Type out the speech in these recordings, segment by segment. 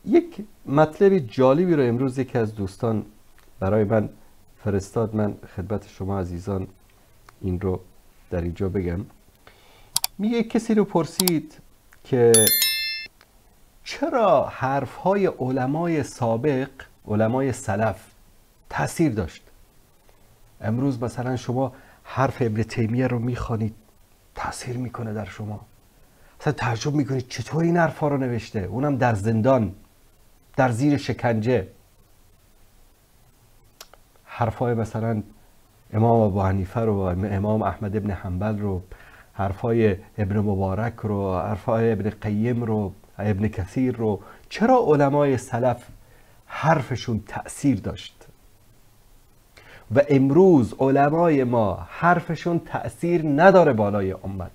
یک مطلب جالبی رو امروز یکی از دوستان برای من فرستاد. من خدمت شما عزیزان این رو در اینجا بگم. میگه کسی رو پرسید که چرا حرفهای علمای سابق، علمای سلف تأثیر داشت؟ امروز مثلا شما حرف ابن تیمیه رو میخوانید، تأثیر میکنه در شما، مثلا تعجب میکنید چطور این حرفا رو نوشته، اونم در زندان، در زیر شکنجه. حرفای مثلا امام ابو حنیفه رو، امام احمد ابن حنبل رو، حرفای ابن مبارک رو، حرفای ابن قیم رو، ابن کثیر رو، چرا علمای سلف حرفشون تأثیر داشت و امروز علمای ما حرفشون تأثیر نداره بالای امت؟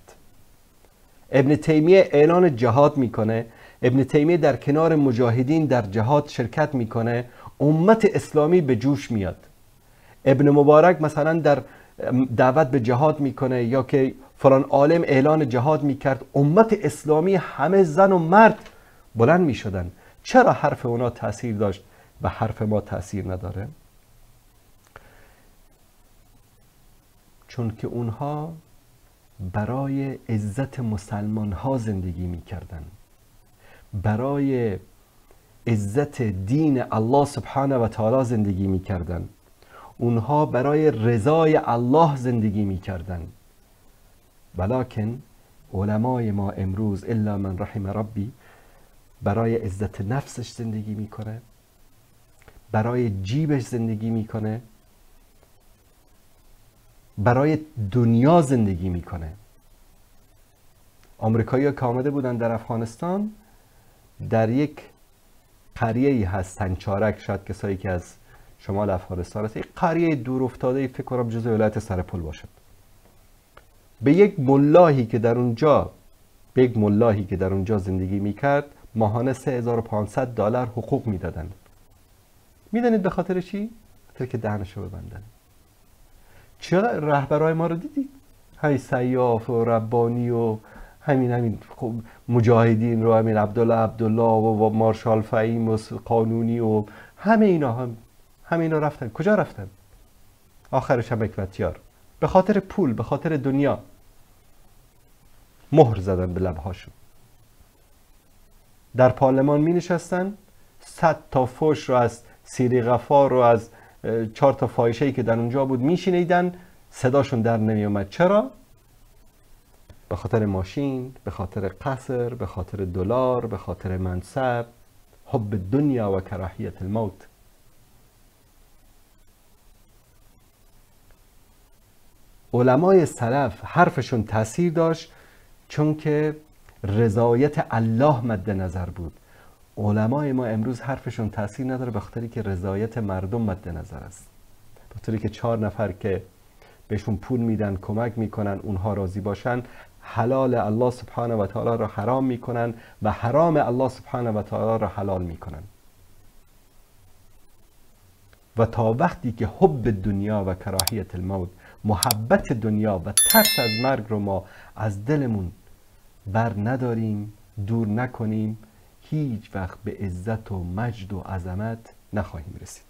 ابن تیمیه اعلان جهاد میکنه، ابن تیمیه در کنار مجاهدین در جهاد شرکت میکنه، امت اسلامی به جوش میاد. ابن مبارک مثلا در دعوت به جهاد میکنه، یا که فلان عالم اعلان جهاد میکرد، امت اسلامی همه زن و مرد بلند میشدن. چرا حرف اونا تأثیر داشت و حرف ما تأثیر نداره؟ چون که اونها برای عزت مسلمان ها زندگی میکردن، برای عزت دین الله سبحانه و تعالی زندگی میکردن، اونها برای رضای الله زندگی میکردن. ولکن علمای ما امروز الا من رحم ربی برای عزت نفسش زندگی میکنه، برای جیبش زندگی میکنه، برای دنیا زندگی میکنه. آمریکایی‌ها که آمده بودن در افغانستان، در یک قریه‌ای هست سنگچارک، شاید کسایی که از شمال افغانستان هست، یک قریه دور افتاده، فکر کنم جزء ولایت سرپل باشد، به یک ملاحی که در اونجا زندگی میکرد ماهانه $3500 حقوق میدادن. میدونید به خاطر چی؟ خاطر که دهنشو ببندن. چرا رهبرای ما رو دیدید؟ همین سیاف و ربانی و همین مجاهدین رو، همین عبدالله و مارشال فهیم و قانونی و همه اینا رفتن کجا رفتن؟ آخرش هم حکمتیار به خاطر پول، به خاطر دنیا مهر زدن به لبهاشون. در پارلمان می نشستن، 100 تا فوش رو از سیری غفار رو از 4 تا فاحشه‌ای که در اونجا بود میشنیدن، صداشون در نمی اومد. چرا؟ به خاطر ماشین، به خاطر قصر، به خاطر دلار، به خاطر منصب، حب دنیا و کراهیت الموت. علمای سلف حرفشون تأثیر داشت چون که رضایت الله مد نظر بود. علمای ما امروز حرفشون تأثیر نداره به خاطری که رضایت مردم مد نظر است، به خاطری که 4 نفر که بهشون پول میدن، کمک میکنن اونها راضی باشن، حلال الله سبحانه و تعالی را حرام میکنن و حرام الله سبحانه و تعالی را حلال میکنن. و تا وقتی که حب دنیا و کراهیت الموت، محبت دنیا و ترس از مرگ رو ما از دلمون بر نداریم، دور نکنیم، هیچ وقت به عزت و مجد و عظمت نخواهیم رسید.